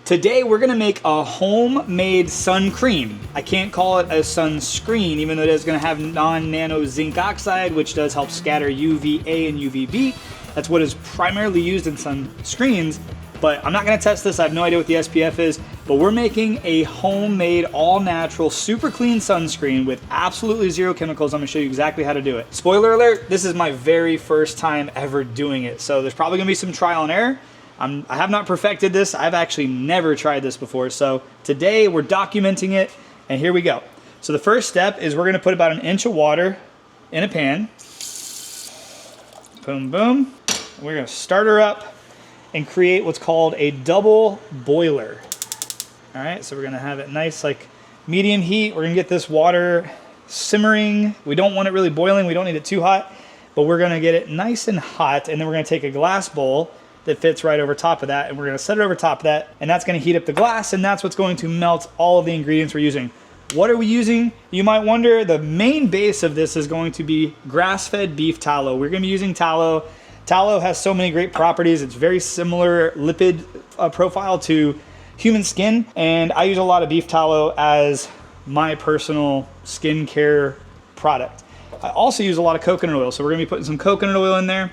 Today we're gonna make a homemade sun cream. I can't call it a sunscreen, even though it is gonna have non-nano zinc oxide, which does help scatter UVA and UVB. That's what is primarily used in sunscreens, but I'm not gonna test this. I have no idea what the SPF is, but we're making a homemade, all-natural, super clean sunscreen with absolutely zero chemicals. I'm gonna show you exactly how to do it. Spoiler alert, this is my very first time ever doing it, so there's probably gonna be some trial and error. I have not perfected this. I've actually never tried this before. So today we're documenting it, and here we go. So the first step is we're gonna put about 1 inch of water in a pan. Boom, boom. We're gonna start her up and create what's called a double boiler. All right, so we're gonna have it nice, like medium heat. We're gonna get this water simmering. We don't want it really boiling. We don't need it too hot, but we're gonna get it nice and hot, and then we're gonna take a glass bowl that fits right over top of that, and we're gonna set it over top of that, and that's gonna heat up the glass, and that's what's going to melt all of the ingredients we're using. What are we using? You might wonder. The main base of this is going to be grass-fed beef tallow. We're gonna be using tallow. Tallow has so many great properties. It's very similar lipid profile to human skin, and I use a lot of beef tallow as my personal skincare product. I also use a lot of coconut oil, so we're gonna be putting some coconut oil in there.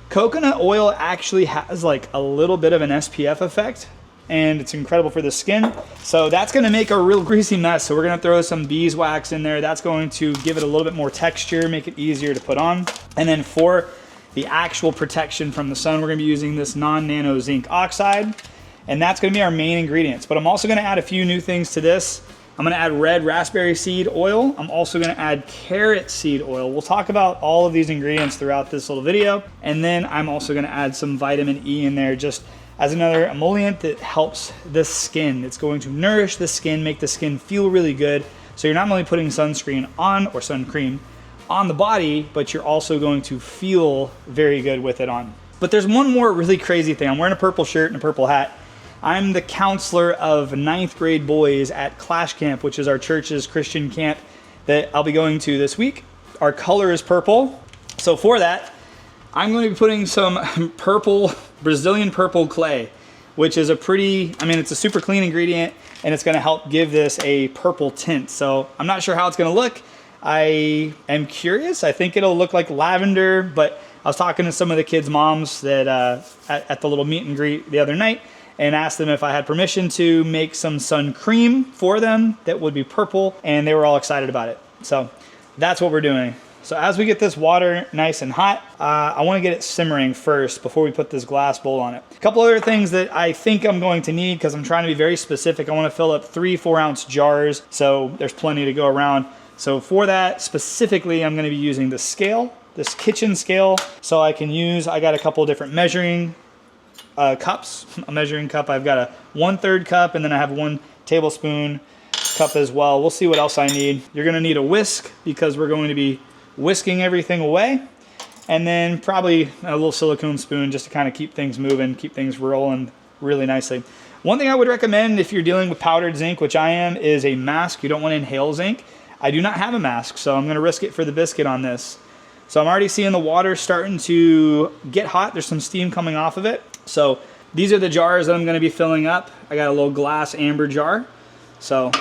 Coconut oil actually has like a little bit of an SPF effect, and it's incredible for the skin. So that's gonna make a real greasy mess. So we're gonna throw some beeswax in there. That's going to give it a little bit more texture, make it easier to put on. And then for the actual protection from the sun, we're gonna be using this non-nano zinc oxide, and that's gonna be our main ingredients. But I'm also gonna add a few new things to this. I'm gonna add red raspberry seed oil. I'm also gonna add carrot seed oil. We'll talk about all of these ingredients throughout this little video. And then I'm also gonna add some vitamin E in there just as another emollient that helps the skin. It's going to nourish the skin, make the skin feel really good. So you're not only putting sunscreen on, or sun cream, on the body, but you're also going to feel very good with it on. But there's one more really crazy thing. I'm wearing a purple shirt and a purple hat. I'm the counselor of 9th grade boys at Clash Camp, which is our church's Christian camp that I'll be going to this week. Our color is purple. So for that, I'm going to be putting some purple, Brazilian purple clay, which is a pretty, it's a super clean ingredient, and it's gonna help give this a purple tint. So I'm not sure how it's gonna look. I am curious. I think it'll look like lavender, but I was talking to some of the kids' moms that at the little meet and greet the other night, and asked them if I had permission to make some sun cream for them that would be purple, and they were all excited about it. So that's what we're doing. So as we get this water nice and hot, I wanna get it simmering first before we put this glass bowl on it. A couple other things that I think I'm going to need, because I'm trying to be very specific. I wanna fill up 3 4-ounce jars, so there's plenty to go around. So for that specifically, I'm gonna be using the scale, this kitchen scale. So I got a couple different measuring cups, a measuring cup. I've got a 1/3 cup, and then I have 1 tablespoon cup as well. We'll see what else I need. You're gonna need a whisk, because we're going to be whisking everything away. And then probably a little silicone spoon just to kind of keep things moving, keep things rolling really nicely. One thing I would recommend if you're dealing with powdered zinc, which I am, is a mask. You don't want to inhale zinc. I do not have a mask, so I'm gonna risk it for the biscuit on this. So I'm already seeing the water starting to get hot. There's some steam coming off of it. So these are the jars that I'm gonna be filling up. I got a little glass amber jar. So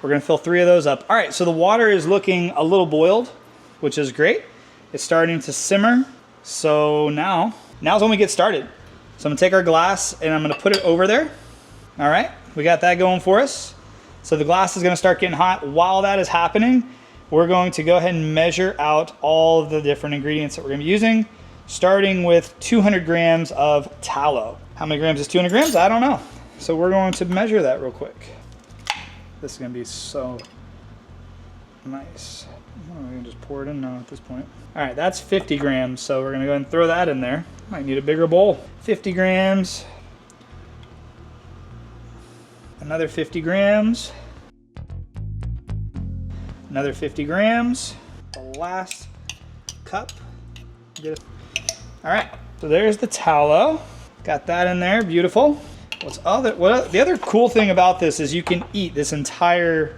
we're gonna fill 3 of those up. All right, so the water is looking a little boiled, which is great. It's starting to simmer. So now's when we get started. So I'm gonna take our glass and I'm gonna put it over there. All right, we got that going for us. So the glass is gonna start getting hot. While that is happening, we're going to go ahead and measure out all of the different ingredients that we're gonna be using, starting with 200 grams of tallow. How many grams is 200 grams? I don't know. So we're going to measure that real quick. This is gonna be so nice. I'm gonna just pour it in now at this point. All right, that's 50 grams. So we're gonna go ahead and throw that in there. Might need a bigger bowl. 50 grams. Another 50 grams. Another 50 grams. The last cup. All right, so there's the tallow. Got that in there, beautiful. The other cool thing about this is you can eat this entire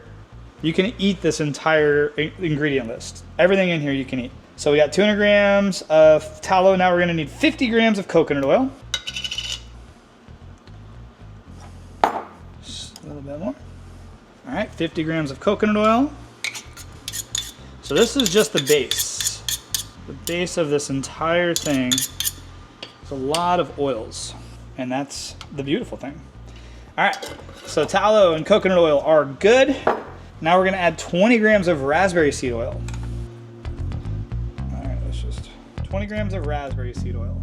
ingredient list. Everything in here you can eat. So we got 200 grams of tallow. Now we're gonna need 50 grams of coconut oil. A little bit more. All right, 50 grams of coconut oil. So this is just the base. The base of this entire thing is a lot of oils, and that's the beautiful thing. All right, so tallow and coconut oil are good. Now we're gonna add 20 grams of raspberry seed oil. All right, let's just 20 grams of raspberry seed oil.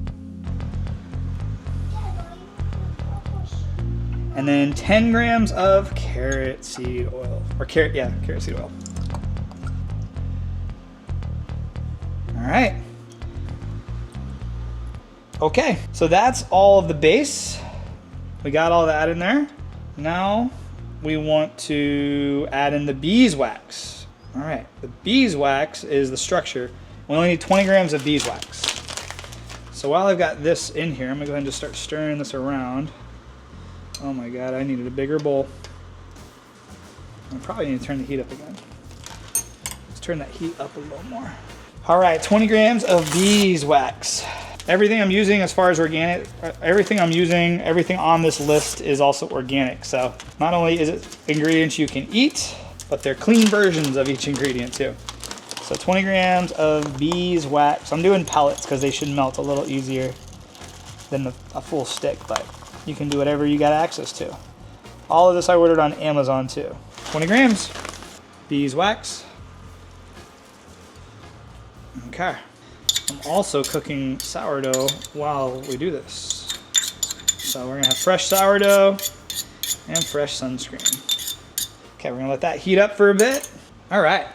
And then 10 grams of carrot seed oil, or carrot seed oil. All right. Okay, so that's all of the base. We got all that in there. Now we want to add in the beeswax. All right, the beeswax is the structure. We only need 20 grams of beeswax. So while I've got this in here, I'm gonna go ahead and just start stirring this around. Oh my God, I needed a bigger bowl. I probably need to turn the heat up again. Let's turn that heat up a little more. All right, 20 grams of beeswax. Everything I'm using as far as organic, everything on this list is also organic. So not only is it ingredients you can eat, but they're clean versions of each ingredient too. So 20 grams of beeswax. I'm doing pellets because they should melt a little easier than a full stick, but you can do whatever you got access to. All of this I ordered on Amazon too. 20 grams beeswax. Okay. I'm also cooking sourdough while we do this. So we're gonna have fresh sourdough and fresh sunscreen. Okay, we're gonna let that heat up for a bit. All right,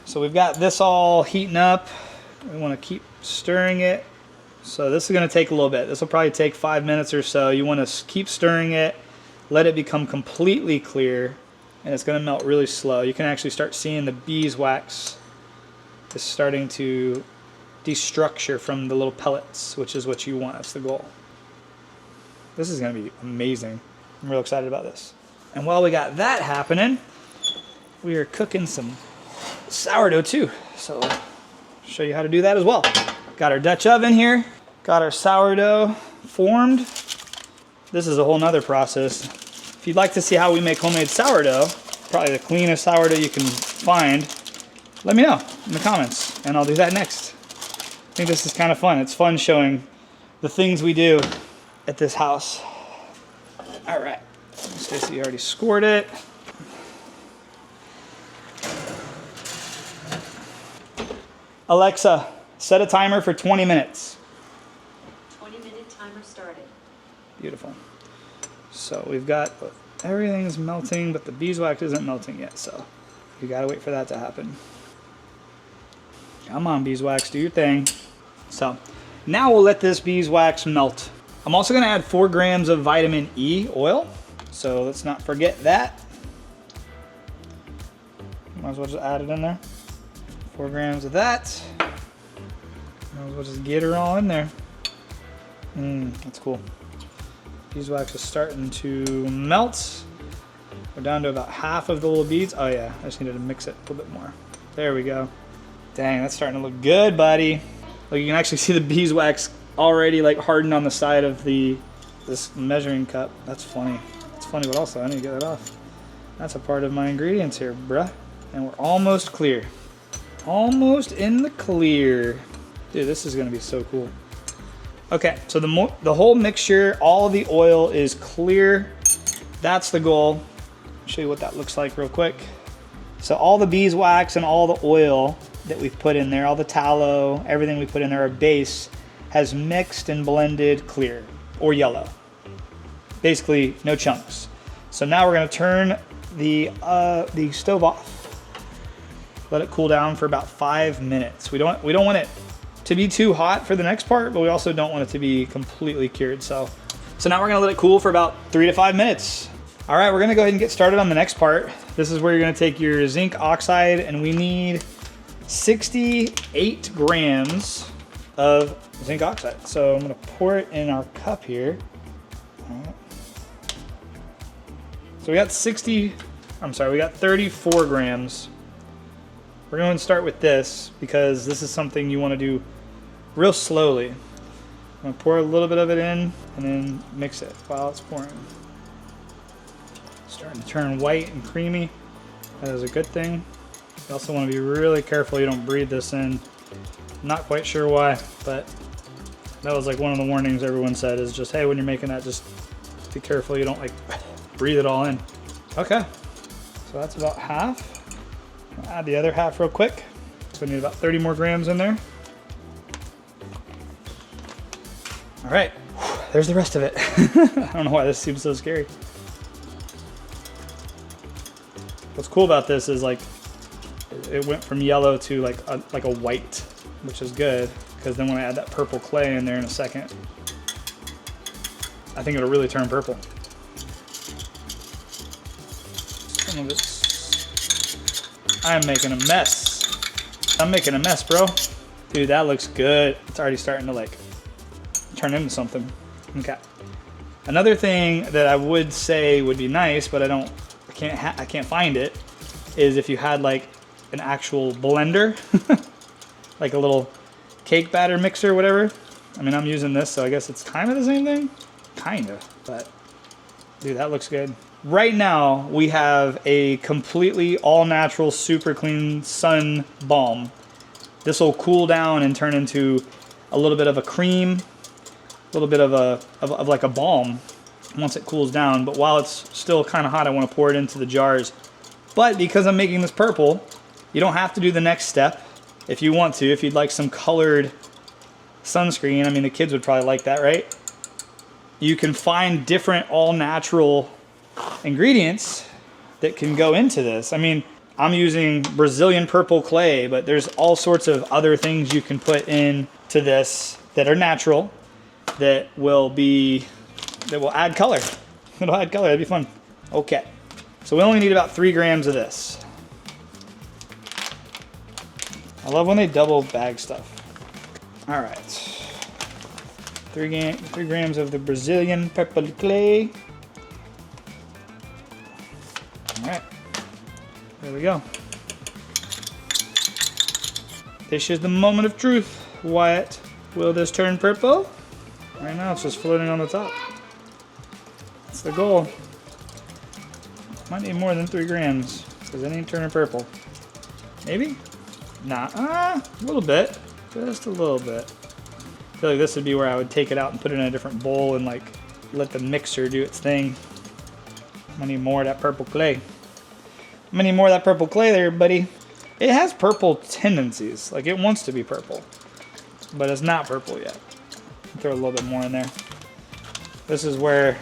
so we've got this all heating up. We wanna keep stirring it. So this is gonna take a little bit. This will probably take 5 minutes or so. You wanna keep stirring it, let it become completely clear, and it's gonna melt really slow. You can actually start seeing the beeswax is starting to destructure from the little pellets, which is what you want. That's the goal. This is gonna be amazing. I'm real excited about this. And while we got that happening, we are cooking some sourdough too. So I'll show you how to do that as well. Got our Dutch oven here, got our sourdough formed. This is a whole nother process. If you'd like to see how we make homemade sourdough, probably the cleanest sourdough you can find, let me know in the comments and I'll do that next. I think this is kind of fun. It's fun showing the things we do at this house. All right, Stacey already scored it. Alexa, set a timer for 20 minutes. 20-minute timer started. Beautiful. So we've got, everything's melting, but the beeswax isn't melting yet, so you gotta wait for that to happen. Come on, beeswax, do your thing. So now we'll let this beeswax melt. I'm also gonna add 4 grams of vitamin E oil. So let's not forget that. Might as well just add it in there. 4 grams of that. Might as well just get her all in there. That's cool. Beeswax is starting to melt. We're down to about half of the little beads. Oh yeah, I just needed to mix it a little bit more. There we go. Dang, that's starting to look good, buddy. Like you can actually see the beeswax already like hardened on the side of this measuring cup. That's funny. It's funny, but also I need to get that off. That's a part of my ingredients here, bruh. And we're almost clear. Almost in the clear. Dude, this is gonna be so cool. Okay, so the whole mixture, all of the oil is clear. That's the goal. I'll show you what that looks like real quick. So all the beeswax and all the oil that we've put in there, all the tallow, everything we put in there, our base, has mixed and blended clear or yellow. Basically, no chunks. So now we're gonna turn the stove off. Let it cool down for about 5 minutes. We don't want it to be too hot for the next part, but we also don't want it to be completely cured. So now we're gonna let it cool for about 3 to 5 minutes. All right, we're gonna go ahead and get started on the next part. This is where you're gonna take your zinc oxide, and we need 68 grams of zinc oxide. So I'm gonna pour it in our cup here. All right. So we got 34 grams. We're going to start with this because this is something you want to do real slowly. I'm going to pour a little bit of it in and then mix it while it's pouring. Starting to turn white and creamy. That is a good thing. You also want to be really careful you don't breathe this in. Not quite sure why, but that was like one of the warnings everyone said is just, hey, when you're making that, just be careful you don't like breathe it all in. Okay, so that's about half. I'll add the other half real quick. So we need about 30 more grams in there. All right, there's the rest of it. I don't know why this seems so scary. What's cool about this is like it went from yellow to like a white, which is good because then when I add that purple clay in there in a second, I think it'll really turn purple. Some of it's, I'm making a mess. I'm making a mess, bro. Dude, that looks good. It's already starting to like turn into something. Okay. Another thing that I would say would be nice, but I can't find it, is if you had like an actual blender, like a little cake batter mixer, whatever. I mean, I'm using this, so I guess it's kind of the same thing. Kind of, but dude, that looks good. Right now, we have a completely all-natural, super clean sun balm. This will cool down and turn into a little bit of a cream, a little bit of like a balm once it cools down. But while it's still kind of hot, I want to pour it into the jars. But because I'm making this purple, you don't have to do the next step. If you want to, if you'd like some colored sunscreen, I mean, the kids would probably like that, right? You can find different all-natural ingredients that can go into this. I mean, I'm using Brazilian purple clay, but there's all sorts of other things you can put into this that are natural that will add color. It'll add color, that'd be fun. Okay, so we only need about 3 grams of this. I love when they double bag stuff. All right, 3 grams of the Brazilian purple clay. All right, there we go. This is the moment of truth, Wyatt. Will this turn purple? Right now it's just floating on the top. That's the goal. Might need more than 3 grams because it ain't turning purple. Maybe? Nah, a little bit. Just a little bit. I feel like this would be where I would take it out and put it in a different bowl and like let the mixer do its thing. I'm gonna need more of that purple clay. I'm gonna need more of that purple clay there, buddy. It has purple tendencies. Like it wants to be purple, but it's not purple yet. Throw a little bit more in there. This is where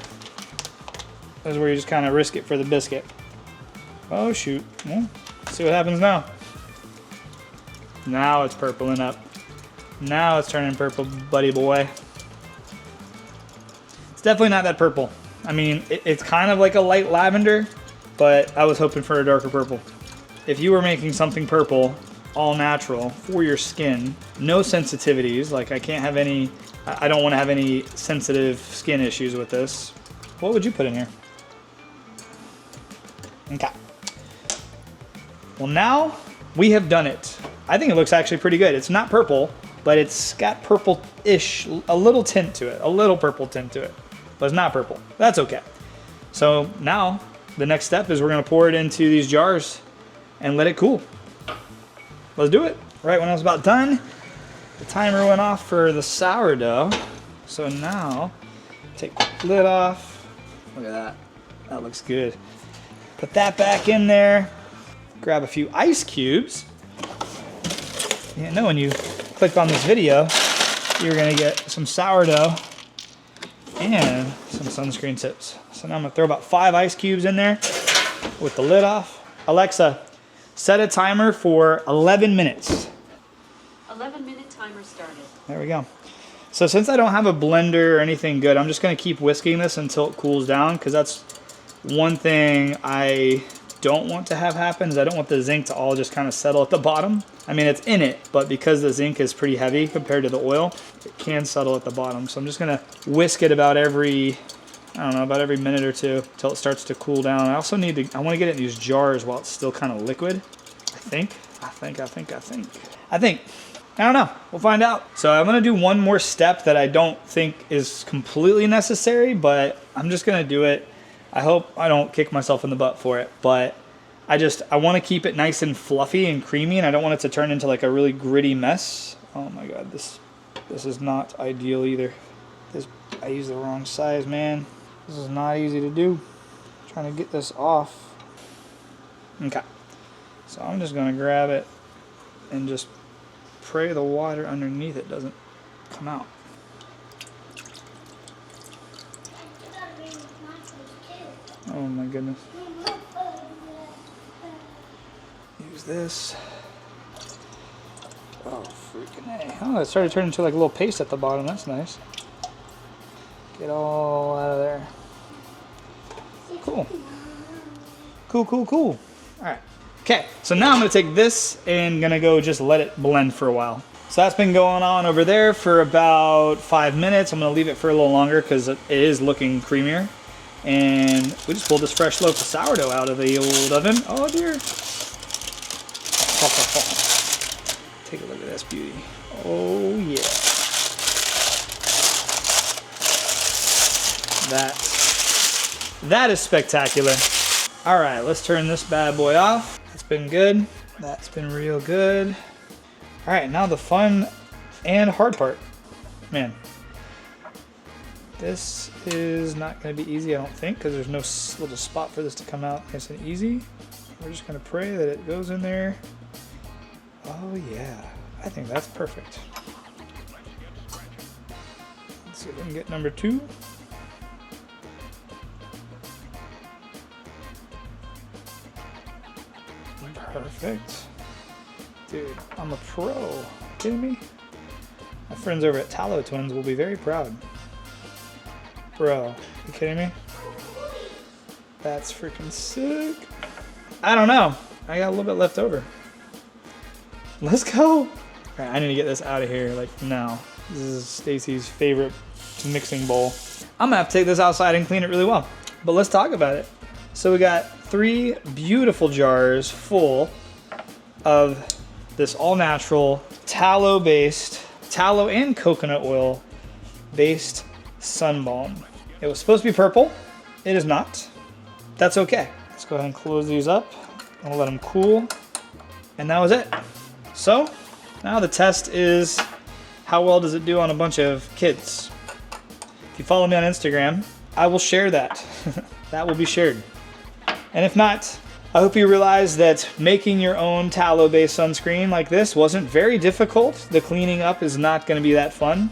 you just kind of risk it for the biscuit. Oh shoot. Well, let's see what happens now. Now it's purpling up. Now it's turning purple, buddy boy. It's definitely not that purple. I mean, it's kind of like a light lavender, but I was hoping for a darker purple. If you were making something purple, all natural, for your skin, no sensitivities, like I don't want to have any sensitive skin issues with this, what would you put in here? Okay. Well, now we have done it. I think it looks actually pretty good. It's not purple, but it's got purple-ish, a little tint to it, a little purple tint to it, but it's not purple. That's okay. So now the next step is we're gonna pour it into these jars and let it cool. Let's do it. Right when I was about done, the timer went off for the sourdough. So now, take the lid off. Look at that. That looks good. Put that back in there. Grab a few ice cubes. You didn't know when you clicked on this video, you're gonna get some sourdough and some sunscreen tips. So now I'm gonna throw about 5 ice cubes in there with the lid off. Alexa, set a timer for 11 minutes. 11-minute timer started. There we go. So since I don't have a blender or anything good, I'm just gonna keep whisking this until it cools down, because that's one thing I don't want to have happen, is I don't want the zinc to all just kind of settle at the bottom. I mean, it's in it, but because the zinc is pretty heavy compared to the oil, it can settle at the bottom. So I'm just gonna whisk it about every minute or two until it starts to cool down. I also want to get it in these jars while it's still kind of liquid. I don't know. We'll find out. So I'm gonna do one more step that I don't think is completely necessary, but I'm just gonna do it I hope I don't kick myself in the butt for it, but I want to keep it nice and fluffy and creamy, and I don't want it to turn into like a really gritty mess. Oh my god, this is not ideal either. I used the wrong size, man. This is not easy to do. I'm trying to get this off. Okay, so I'm just gonna grab it and just pray the water underneath it doesn't come out. Oh my goodness. Use this. Oh freaking A. Oh, it started turning into like a little paste at the bottom. That's nice. Get all out of there. Cool. Cool, cool, cool. Alright. Okay, so now I'm going to take this and going to go just let it blend for a while. So that's been going on over there for about 5 minutes. I'm going to leave it for a little longer because it is looking creamier. And we just pulled this fresh loaf of sourdough out of the old oven. Oh dear. Take a look at this beauty. Oh yeah. That is spectacular. All right, let's turn this bad boy off. That's been good. That's been real good. All right, now the fun and hard part. Man, this is not going to be easy, I don't think, because there's no little spot for this to come out nice and easy. We're just going to pray that it goes in there. Oh yeah, I think that's perfect. Let's see if we can get number 2. Perfect. Dude, I'm a pro. Are you kidding me? My friends over at Tallow Twins will be very proud. Bro, you kidding me? That's freaking sick. I don't know. I got a little bit left over. Let's go. All right, I need to get this out of here like now. This is Stacy's favorite mixing bowl. I'm gonna have to take this outside and clean it really well. But let's talk about it. So we got 3 beautiful jars full of this all-natural tallow and coconut oil based sun balm. It was supposed to be purple. It is not. That's okay. Let's go ahead and close these up. I'll let them cool. And that was it. So now the test is how well does it do on a bunch of kids. If you follow me on Instagram, I will share that. That will be shared. And if not, I hope you realize that making your own tallow-based sunscreen like this wasn't very difficult. The cleaning up is not going to be that fun,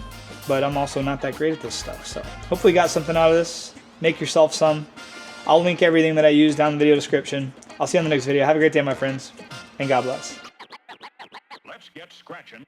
but I'm also not that great at this stuff. So hopefully you got something out of this. Make yourself some. I'll link everything that I use down in the video description. I'll see you on the next video. Have a great day, my friends, and God bless. Let's get scratching.